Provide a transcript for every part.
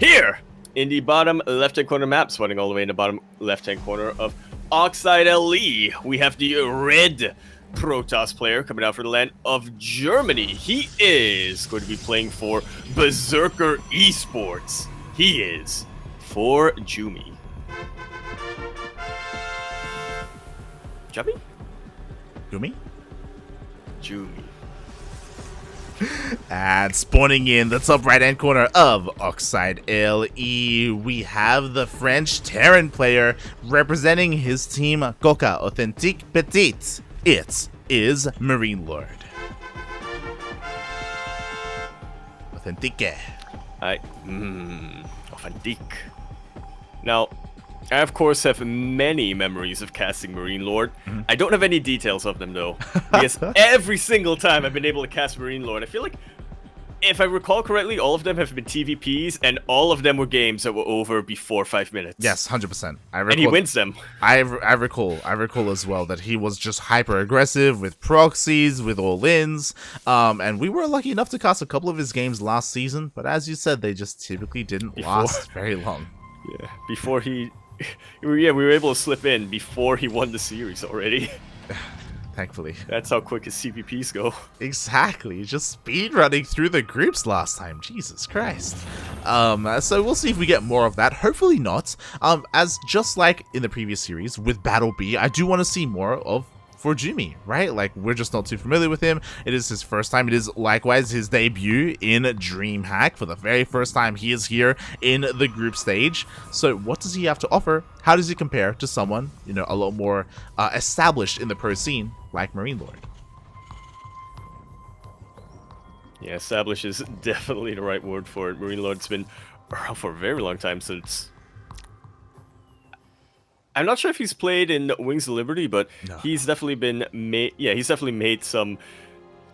Here, in the bottom left-hand corner map, spawning all the way in the bottom left-hand corner of Oxide LE, we have the red Protoss player coming out for the land of Germany. He is going to be playing for Berserker Esports. He is ForJumy. Jumy? Jumy. And spawning in the top right-hand corner of Oxide LE, we have the French Terran player representing his team Coca Authentique Petite. It is MarineLorD. Authentique. Authentique. Now, I of course have many memories of casting MarineLorD. I don't have any details of them though, because every single time I've been able to cast MarineLorD, I feel like, if I recall correctly, all of them have been TVPs, and all of them were games that were over before 5 minutes. Yes, 100%. And he wins them. I recall as well that he was just hyper aggressive with proxies, with all-ins, and we were lucky enough to cast a couple of his games last season, but as you said, they just typically didn't last very long. Yeah, before he... we were able to slip in before he won the series already. Thankfully. That's how quick his CPPs go. Exactly. Just speed running through the groups last time. Jesus Christ. So we'll see if we get more of that. Hopefully not. As just like in the previous series with Battle B, I do want to see more of ForJumy, right? Like, we're just not too familiar with him. It is his first time. It is likewise his debut in DreamHack. For the very first time, he is here in the group stage. So what does he have to offer? How does he compare to someone, you know, a lot more established in the pro scene like MarineLorD? Yeah, established is definitely the right word for it. MarineLorD's been around for a very long time, since... I'm not sure if he's played in Wings of Liberty, but no. He's definitely been he's definitely made some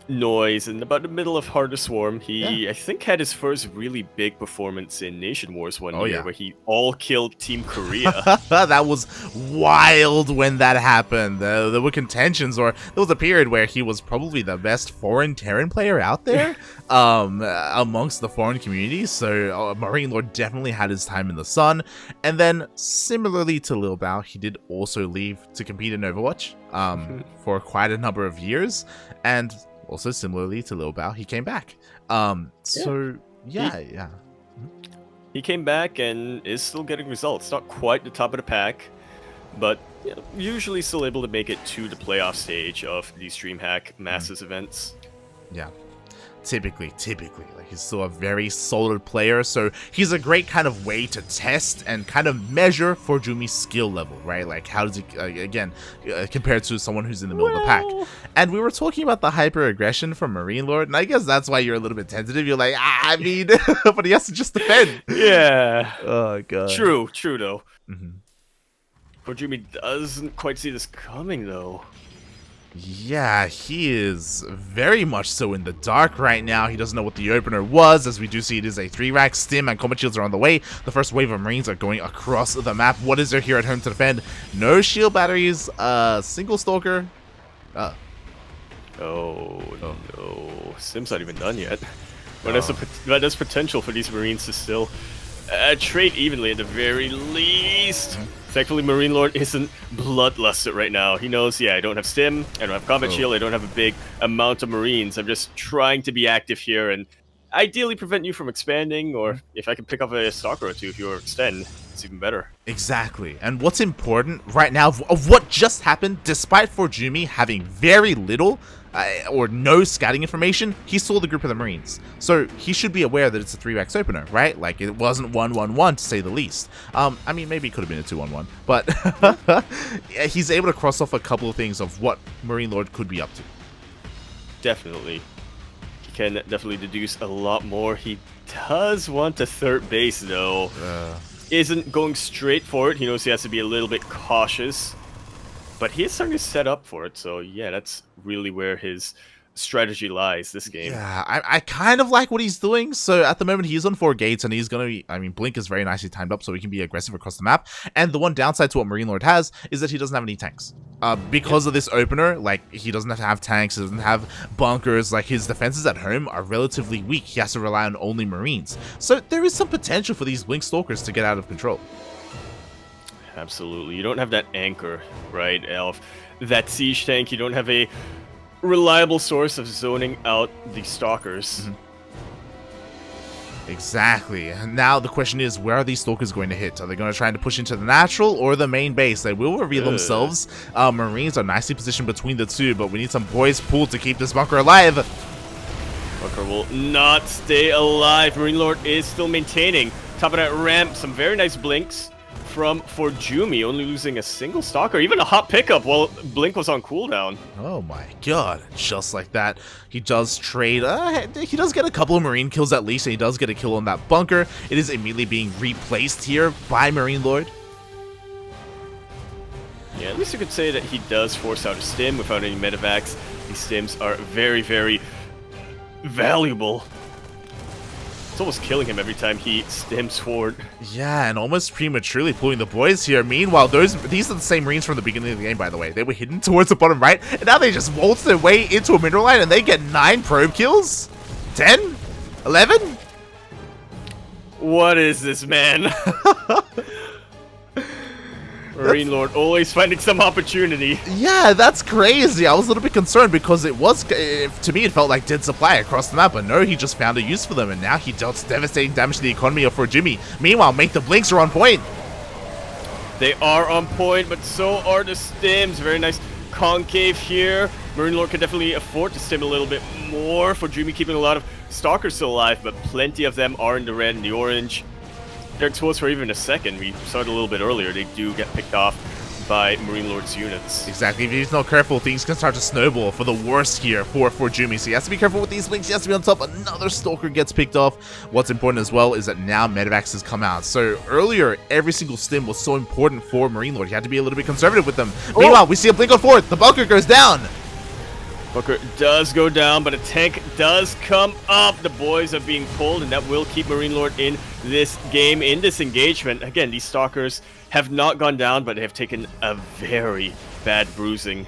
noise in about the middle of Heart of Swarm. He, I think, had his first really big performance in Nation Wars one year, where he all-killed Team Korea. That was wild when that happened. There were contentions, or there was a period where he was probably the best foreign Terran player out there amongst the foreign community. So MarineLorD definitely had his time in the sun. And then, similarly to Lil Bao, he did also leave to compete in Overwatch for quite a number of years. And also, similarly to Lil Bao, he came back. He came back and is still getting results. Not quite the top of the pack, but usually still able to make it to the playoff stage of these DreamHack Masters events. Yeah. Typically, like, he's still a very solid player, so he's a great kind of way to test and kind of measure ForJumy's skill level, right? Like, how does he, again, compared to someone who's in the middle of the pack. And we were talking about the hyper-aggression from MarineLorD, and I guess that's why you're a little bit tentative. You're like, I mean, but he has to just defend. Yeah. Oh, God. True though. ForJumy doesn't quite see this coming, though. Yeah, he is very much so in the dark right now. He doesn't know what the opener was, as we do see it is a 3-rack stim and combat shields are on the way. The first wave of Marines are going across the map. What is there here at home to defend? No shield batteries, single stalker. Oh no, Sim's not even done yet. But there's potential for these Marines to still trade evenly at the very least. Thankfully, MarineLorD isn't bloodlusted right now. He knows, I don't have stim, I don't have combat shield, I don't have a big amount of Marines. I'm just trying to be active here and ideally prevent you from expanding, or if I can pick up a stalker or two if you extend, it's even better. Exactly. And what's important right now of what just happened, despite ForJumy having very little or no scouting information, he saw the group of the Marines. So he should be aware that it's a 3-rack opener, right? Like, it wasn't 1-1-1 to say the least. I mean, maybe it could have been a 2-1-1, but he's able to cross off a couple of things of what MarineLorD could be up to. Definitely. He can definitely deduce a lot more. He does want a third base, though. Isn't going straight for it. He knows he has to be a little bit cautious. But he is starting to set up for it, so yeah, that's really where his strategy lies this game. Yeah, I kind of like what he's doing. So at the moment, he's on 4 gates, and he's going to be, I mean, Blink is very nicely timed up, so he can be aggressive across the map. And the one downside to what MarineLorD has is that he doesn't have any tanks. Because of this opener, like, he doesn't have tanks, he doesn't have bunkers, like, his defenses at home are relatively weak. He has to rely on only Marines. So there is some potential for these Blink Stalkers to get out of control. Absolutely. You don't have that anchor, right, Elf? That siege tank, you don't have a reliable source of zoning out the stalkers. Exactly. And now the question is, where are these stalkers going to hit? Are they going to try to push into the natural or the main base? They will reveal themselves. Marines are nicely positioned between the two, but we need some boys pulled to keep this bunker alive. Bunker will not stay alive. MarineLorD is still maintaining. Top of that ramp, some very nice blinks from ForJumy, only losing a single stalker, even a hot pickup while Blink was on cooldown. Oh my god, just like that. He does trade, he does get a couple of Marine kills at least, and he does get a kill on that bunker. It is immediately being replaced here by MarineLorD. Yeah, at least you could say that he does force out a stim without any medevacs. These stims are very, very valuable. It's almost killing him every time he stims forward. Yeah, and almost prematurely pulling the boys here. Meanwhile, these are the same Marines from the beginning of the game, by the way. They were hidden towards the bottom right, and now they just waltz their way into a mineral line, and they get 9 probe kills? 10? 11? What is this, man? MarineLorD always finding some opportunity. Yeah, that's crazy. I was a little bit concerned because it was, to me, it felt like dead supply across the map, but no, he just found a use for them, and now he dealt devastating damage to the economy of ForJumy. Meanwhile, Make the Blinks are on point. They are on point, but so are the stims. Very nice concave here. MarineLorD can definitely afford to stim a little bit more. ForJumy keeping a lot of stalkers still alive, but plenty of them are in the red and the orange. They're exposed for even a second. We saw it a little bit earlier. They do get picked off by MarineLorD's units. Exactly. If he's not careful, things can start to snowball for the worst here for ForJumy. So he has to be careful with these links. He has to be on top. Another Stalker gets picked off. What's important as well is that now medevacs has come out. So earlier, every single stim was so important for MarineLorD. He had to be a little bit conservative with them. Oh. Meanwhile, we see a blink on forward. The bunker goes down. Bunker does go down, but a tank does come up. The boys are being pulled, and that will keep MarineLorD in this game, in this engagement. Again, these stalkers have not gone down, but they have taken a very bad bruising.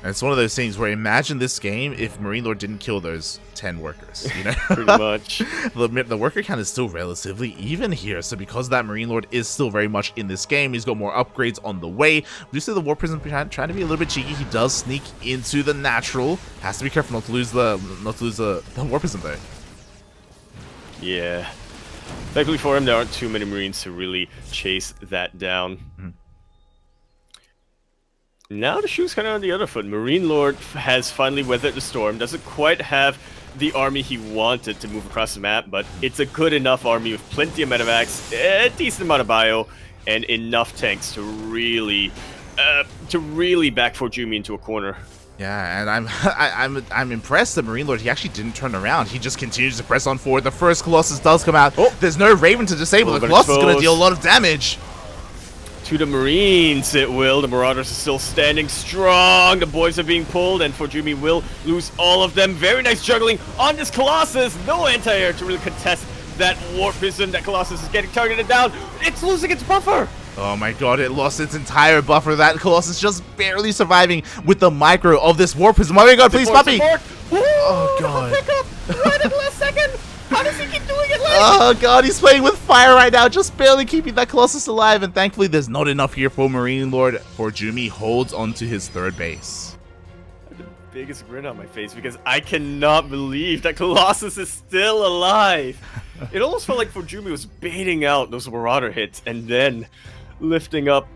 And it's one of those things where imagine this game if MarineLorD didn't kill those 10 workers, you know? Pretty much. The worker count is still relatively even here, so because that MarineLorD is still very much in this game, he's got more upgrades on the way. We do see the War Prison trying to be a little bit cheeky. He does sneak into the natural. Has to be careful not to lose the War Prison though. Yeah. Thankfully for him, there aren't too many Marines to really chase that down. Now the shoe's kind of on the other foot. MarineLorD has finally weathered the storm. Doesn't quite have the army he wanted to move across the map, but it's a good enough army with plenty of medevacs, a decent amount of bio, and enough tanks to really back ForJumy into a corner. Yeah, and I'm impressed that MarineLorD, he actually didn't turn around. He just continues to press on forward. The first Colossus does come out. Oh, there's no Raven to disable. The Colossus is going to deal a lot of damage. To the Marines, it will. The Marauders are still standing strong. The boys are being pulled, and ForJumy will lose all of them. Very nice juggling on this Colossus. No anti-air to really contest that War Prison. That Colossus is getting targeted down. It's losing its buffer. Oh my god, it lost its entire buffer. That Colossus just barely surviving with the micro of this War Prison. Oh my god, please, puppy! Oh god. Right at the last second. How does he keep doing it? Oh god, he's playing with fire right now, just barely keeping that Colossus alive, and thankfully there's not enough here for MarineLorD. ForJumy holds onto his third base. The biggest grin on my face because I cannot believe that Colossus is still alive. It almost felt like ForJumy was baiting out those Marauder hits and then lifting up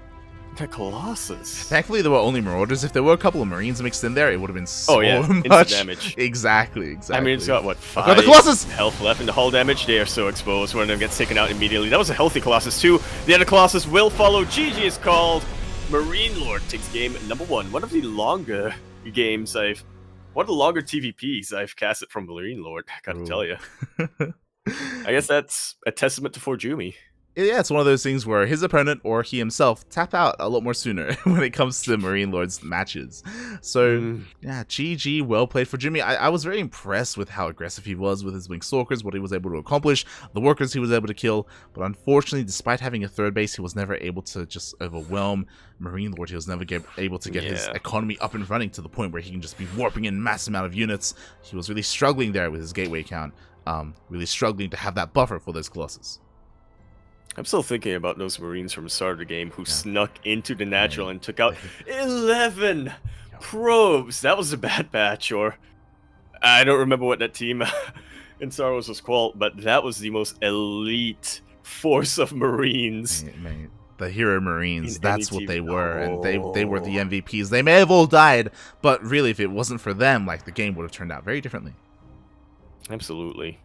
the Colossus. Thankfully, there were only Marauders. If there were a couple of Marines mixed in there, it would have been so instant much damage. Exactly. I mean, it's got, what, 5 got the Colossus! Health left in the hull damage. They are so exposed. One of them gets taken out immediately. That was a healthy Colossus, too. The other Colossus will follow. GG is called. MarineLorD takes game number 1. One of the longer games one of the longer TVPs I've casted from MarineLorD, gotta tell you. I guess that's a testament to ForJumy. Yeah, it's one of those things where his opponent or he himself tap out a lot more sooner when it comes to MarineLorD's matches. So, yeah, GG, well played ForJumy. I was very impressed with how aggressive he was with his Winged Stalkers, what he was able to accomplish, the workers he was able to kill, but unfortunately, despite having a third base, he was never able to just overwhelm MarineLorD. He was never able to get his economy up and running to the point where he can just be warping in mass amount of units. He was really struggling there with his gateway count, really struggling to have that buffer for those Colossus. I'm still thinking about those Marines from the start of the game who snuck into the natural and took out 11 probes. That was a bad batch, or I don't remember what that team in Star Wars was called, but that was the most elite force of Marines. Mate, the hero Marines, that's what they were, and they were the MVPs. They may have all died, but really, if it wasn't for them, like, the game would have turned out very differently. Absolutely.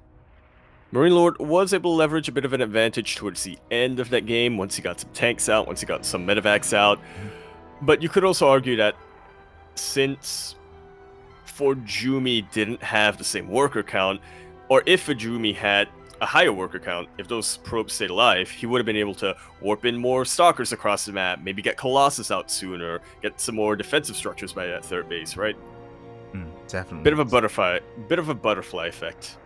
MarineLorD was able to leverage a bit of an advantage towards the end of that game, once he got some tanks out, once he got some medevacs out. But you could also argue that since ForJumy didn't have the same worker count, or if ForJumy had a higher worker count, if those probes stayed alive, he would have been able to warp in more stalkers across the map, maybe get Colossus out sooner, get some more defensive structures by that third base, right? Definitely. Bit of a butterfly effect.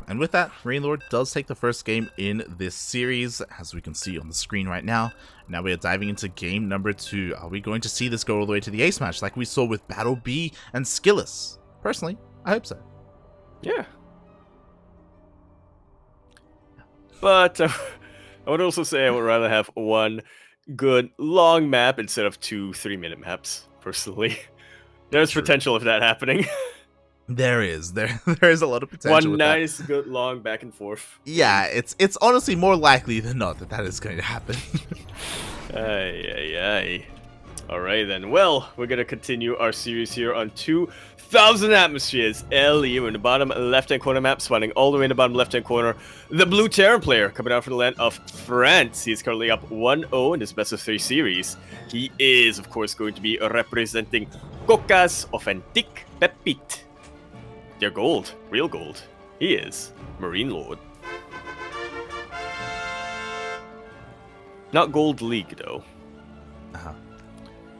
And with that, MarineLorD does take the first game in this series, as we can see on the screen right now. Now we are diving into game number 2. Are we going to see this go all the way to the ace match like we saw with Battle B and Skillus? Personally, I hope so. Yeah. But I would also say I would rather have one good long map instead of 2 3-minute maps, personally. There's potential of that happening. There is a lot of potential. One nice, good, long back and forth. Yeah, it's honestly more likely than not that is going to happen. Ay. Alright then, well, we're gonna continue our series here on 2,000 atmospheres. LEU in the bottom left-hand corner map, spawning all the way in the bottom left-hand corner. The Blue Terran player coming out from the land of France. He is currently up 1-0 in this best of 3 series. He is, of course, going to be representing Cocas Authentic Pepite. They're gold, real gold. He is MarineLorD. Not Gold League, though.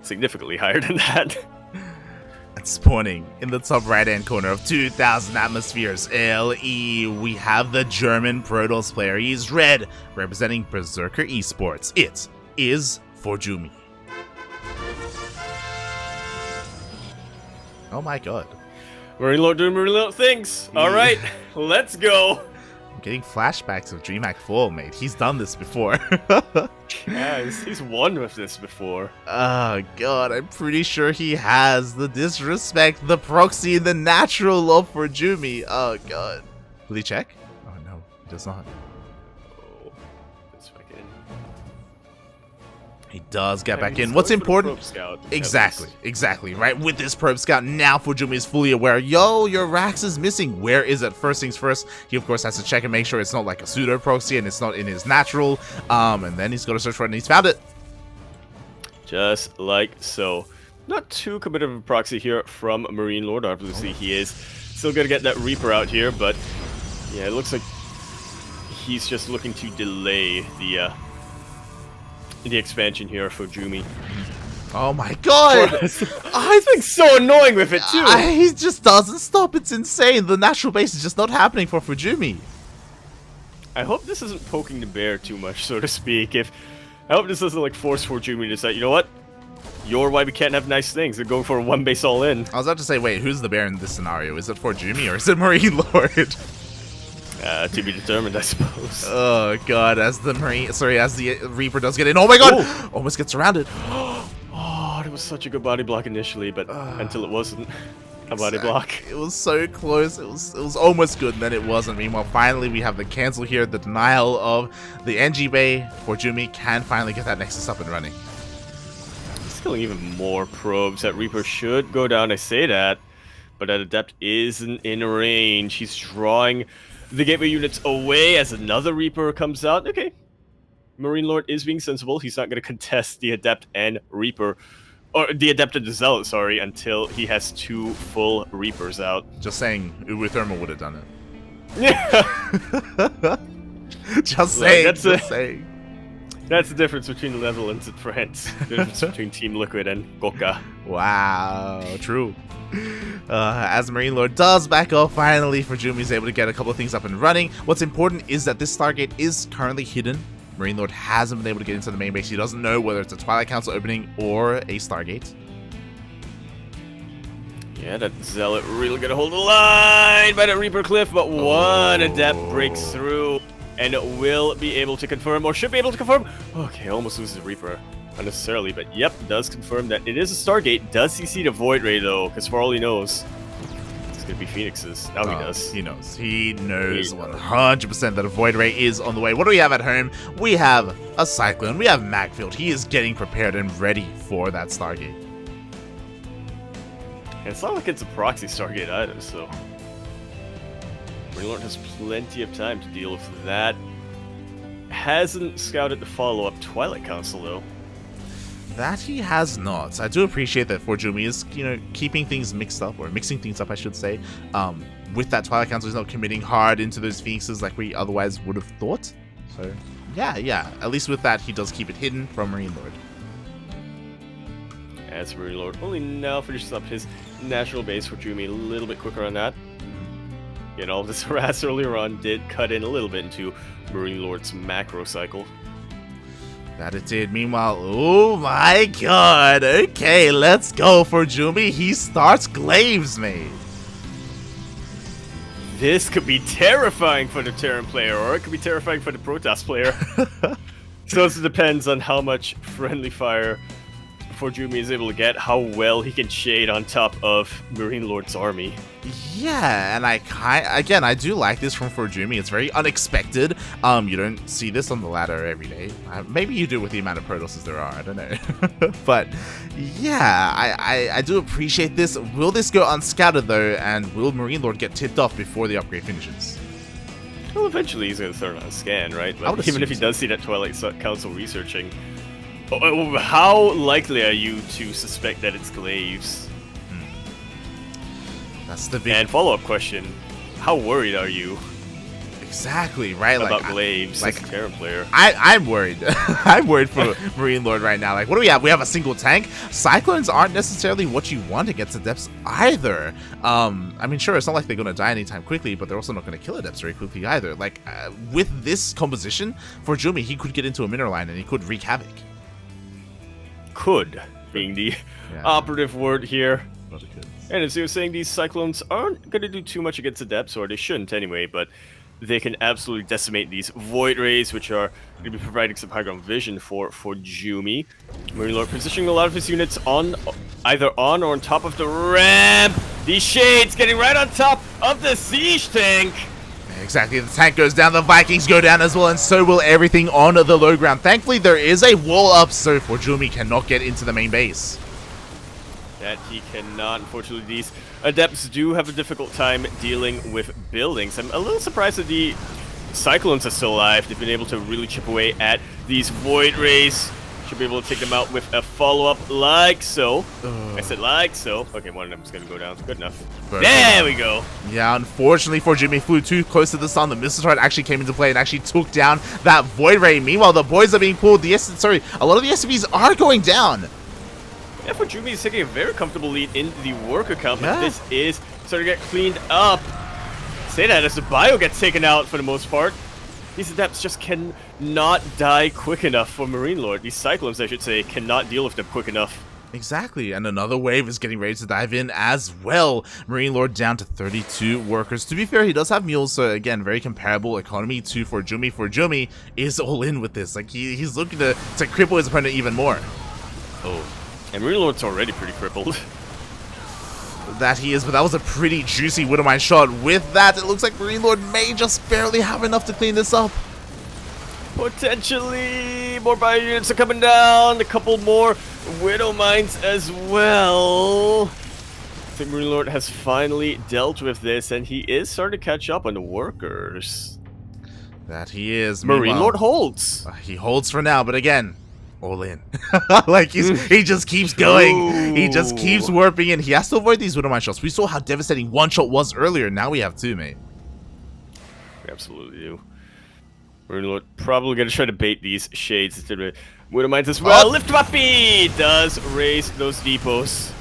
Significantly higher than that. And spawning in the top right-hand corner of 2,000 atmospheres, LE, we have the German Protoss player. He's red, representing Berserker Esports. It is ForJumy. Oh my god. MarineLorD doing MarineLorD things. Alright, let's go. I'm getting flashbacks of DreamHack 4, mate. He's done this before. Yeah, he's won with this before. Oh god, I'm pretty sure he has. The disrespect, the proxy, and the natural of ForJumy. Oh god. Will he check? Oh no, he does not. Oh, let's back in. He does get back in. What's important? Scout, exactly, right? With this probe scout, now ForJumy is fully aware. Yo, your Rax is missing. Where is it? First things first, he of course has to check and make sure it's not like a pseudo proxy and it's not in his natural. And then he's got to search for it and he's found it. Just like so. Not too committed of a proxy here from MarineLorD. Obviously, he is still going to get that Reaper out here, but yeah, it looks like he's just looking to delay the expansion here for ForJumy. Oh my god! I think so annoying with it too. He just doesn't stop. It's insane. The natural base is just not happening for ForJumy. I hope this isn't poking the bear too much, so to speak. I hope this doesn't like force ForJumy to say, you know what? You're why we can't have nice things. They're going for a one base all in. I was about to say, wait, who's the bear in this scenario? Is it ForJumy or is it MarineLorD? To be determined, I suppose. Oh god, as the Reaper does get in. Oh my god! Ooh. Almost gets surrounded. Oh, it was such a good body block initially, but until it wasn't a body block. It was so close. It was almost good, and then it wasn't. Meanwhile, finally we have the cancel here, the denial of the NG Bay. ForJumy can finally get that Nexus up and running. He's killing even more probes. That Reaper should go down, I say that, but that Adept isn't in range. He's drawing the gateway units away as another Reaper comes out. Okay. MarineLorD is being sensible. He's not going to contest the Adept and Reaper. Or the Adept and the Zealot, sorry, until he has 2 full Reapers out. Just saying, Uwe Thermal would have done it. Yeah. Just saying. That's just saying. That's the difference between the Netherlands and France. The difference between Team Liquid and Goka. Wow, true. As MarineLorD does back off, finally, ForJumy is able to get a couple of things up and running. What's important is that this Stargate is currently hidden. MarineLorD hasn't been able to get into the main base. He doesn't know whether it's a Twilight Council opening or a Stargate. Yeah, that Zealot really got a hold of the line by the Reaper Cliff, but one Adept breaks through and will be able to confirm, or should be able to confirm. Okay, almost loses the Reaper unnecessarily, but yep, does confirm that it is a Stargate. Does CC the Void Ray though? Because for all he knows, it's gonna be Phoenix's. Now he does. He knows. He knows 100% that a Void Ray is on the way. What do we have at home? We have a Cyclone. We have Macfield. He is getting prepared and ready for that Stargate. And it's not like it's a proxy Stargate either, so MarineLorD has plenty of time to deal with that. Hasn't scouted the follow-up Twilight Council though. That he has not. I do appreciate that ForJumy is, keeping things mixed up, or mixing things up, I should say. With that Twilight Council, he's not committing hard into those Phoenixes like we otherwise would have thought. So, yeah. At least with that, he does keep it hidden from MarineLorD. As MarineLorD only now finishes up his national base, ForJumy a little bit quicker on that. All this harass earlier on did cut in a little bit into MarineLorD's macro cycle. That it did. Meanwhile, oh my god. Okay, let's go ForJumy. He starts Glaives, mate. This could be terrifying for the Terran player, or it could be terrifying for the Protoss player. So it depends on how much friendly fire ForJumy is able to get, how well he can shade on top of MarineLorD's army. Yeah, and I do like this from ForJumy. It's very unexpected. You don't see this on the ladder every day. Maybe you do with the amount of Protosses there are. I don't know. But yeah, I do appreciate this. Will this go unscouted though, and will MarineLorD get tipped off before the upgrade finishes? Well, eventually he's going to throw it on a scan, right? But even if he does see that Twilight Council researching, how likely are you to suspect that it's Glaives? That's the big... And follow-up question, how worried are you? Exactly, right? About Glaives as a Terran player? I'm worried. I'm worried for MarineLorD right now. Like, what do we have? We have a single tank. Cyclones aren't necessarily what you want against Adepts either. I mean, sure, it's not like they're going to die anytime quickly, but they're also not going to kill Adepts very quickly either. Like, with this composition, ForJumy, he could get into a mineral line and he could wreak havoc. Could, being the operative word here. Not a good. And as you were saying, these Cyclones aren't going to do too much against Adepts, or they shouldn't anyway, but they can absolutely decimate these Void Rays, which are going to be providing some high ground vision for ForJumy. MarineLorD positioning a lot of his units on either on or on top of the ramp. These Shades getting right on top of the Siege tank. Exactly, the tank goes down, the Vikings go down as well, and so will everything on the low ground. Thankfully, there is a wall up, so ForJumy cannot get into the main base. That he cannot. Unfortunately, these Adepts do have a difficult time dealing with buildings. I'm a little surprised that the Cyclones are still alive. They've been able to really chip away at these Void Rays. Should be able to take them out with a follow-up like so. I said like so. Okay, one of them is going to go down. Good enough. There we go. Yeah, unfortunately ForJumy flew too close to the sun. The missile turret actually came into play and actually took down that Void Ray. Meanwhile, the boys are being pulled. A lot of the SCVs are going down. Yeah, ForJumy is taking a very comfortable lead in the worker count, but this is starting to get cleaned up. Say that as the bio gets taken out for the most part. These Adepts just cannot die quick enough for MarineLorD. These Cyclones, I should say, cannot deal with them quick enough. Exactly, and another wave is getting ready to dive in as well. MarineLorD down to 32 workers. To be fair, he does have mules, so again, very comparable economy to ForJumy. ForJumy is all in with this. Like, he's looking to cripple his opponent even more. Oh. And MarineLorD's already pretty crippled. That he is, but that was a pretty juicy Widowmine shot. With that, it looks like MarineLorD may just barely have enough to clean this up. Potentially, more bio units are coming down. A couple more Widowmines as well. I think MarineLorD has finally dealt with this, and he is starting to catch up on the workers. That he is. MarineLorD holds. He holds for now, but again, all in. Like, he just keeps going. Ooh. He just keeps warping in. He has to avoid these Widowmine shots. We saw how devastating one shot was earlier. Now we have two, mate. We absolutely do. MarineLorD probably gonna try to bait these shades instead of Widowmines as well. Lift Puppy does raise those depots.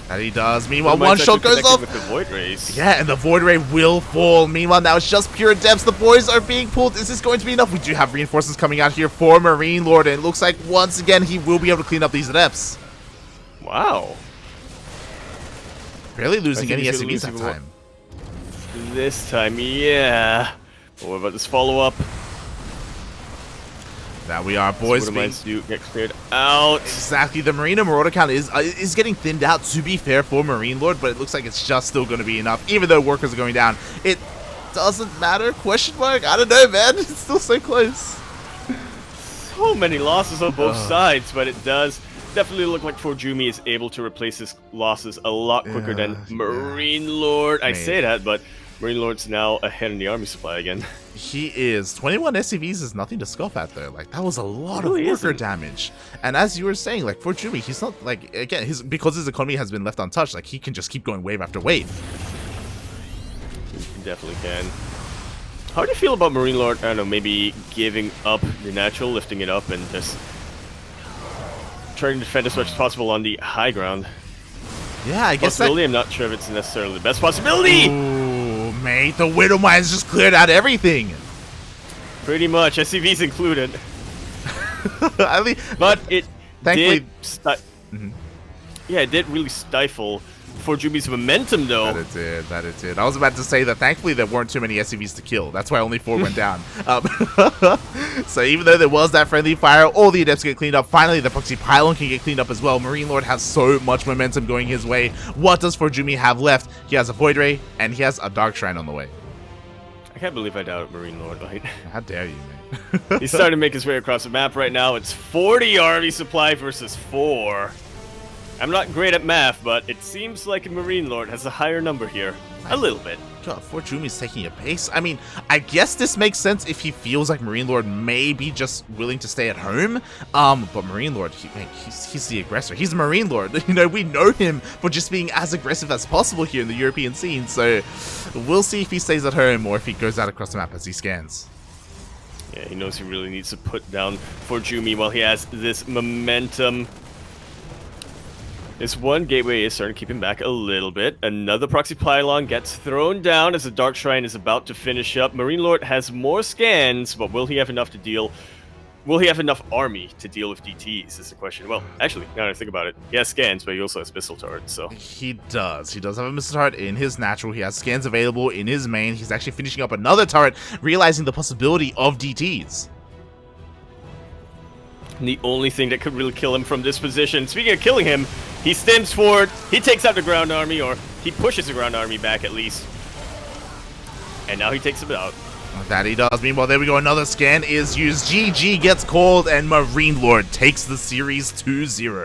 That he does. Meanwhile, one shot goes off. With the Void Rays. Yeah, and the Void Ray will fall. Meanwhile, now it's just pure depths. The boys are being pulled. Is this going to be enough? We do have reinforcements coming out here for MarineLorD, and it looks like once again he will be able to clean up these depths. Wow. Barely losing any SCVs that time. This time, yeah. But what about this follow-up? Now we are, boys. Do get cleared out. Exactly. The Marine and Marauder count is getting thinned out, to be fair, for MarineLorD, but it looks like it's just still going to be enough, even though workers are going down. It doesn't matter? Question mark? I don't know, man. It's still so close. So many losses on both sides, but it does definitely look like ForJumy is able to replace his losses a lot quicker than MarineLorD. I say that, but MarineLorD's now ahead in the army supply again. He is. 21 SCVs is nothing to scoff at, though. Like, that was a lot of worker damage. And as you were saying, like, ForJumy, he's not, like, again, because his economy has been left untouched, like, he can just keep going wave after wave. He definitely can. How do you feel about MarineLorD, I don't know, maybe giving up the natural, lifting it up, and just trying to defend as much as possible on the high ground? Yeah, I guess I'm not sure if it's necessarily the best possibility! Ooh, mate, the Widowmines just cleared out everything! Pretty much, SCVs included. I mean, but it thankfully, yeah, it did really stifle ForJumy's momentum, though. That it did. I was about to say that thankfully there weren't too many SCVs to kill. That's why only 4 went down. So even though there was that friendly fire, all the adepts get cleaned up. Finally, the proxy pylon can get cleaned up as well. MarineLorD has so much momentum going his way. What does ForJumy have left? He has a Void Ray, and he has a Dark Shrine on the way. I can't believe I doubted MarineLorD, right? How dare you, man. He's starting to make his way across the map right now. It's 40 army supply versus 4. I'm not great at math, but it seems like MarineLorD has a higher number here. A little bit. God, ForJumy's taking a pace. I mean, I guess this makes sense if he feels like MarineLorD may be just willing to stay at home. But MarineLorD, he's the aggressor. He's MarineLorD. You know, we know him for just being as aggressive as possible here in the European scene. So we'll see if he stays at home or if he goes out across the map as he scans. Yeah, he knows he really needs to put down ForJumy while he has this momentum. This one gateway is starting to keep him back a little bit. Another proxy pylon gets thrown down as the Dark Shrine is about to finish up. MarineLorD has more scans, but will he have enough to deal? Will he have enough army to deal with DTs is the question. Well, actually, now that I think about it, he has scans, but he also has missile turrets, so. He does. He does have a missile turret in his natural. He has scans available in his main. He's actually finishing up another turret, realizing the possibility of DTs. And the only thing that could really kill him from this position, speaking of killing him, he stems forward, he takes out the ground army, or he pushes the ground army back at least. And now he takes him out. That he does. Meanwhile, there we go. Another scan is used. GG gets called, and MarineLorD takes the series 2-0.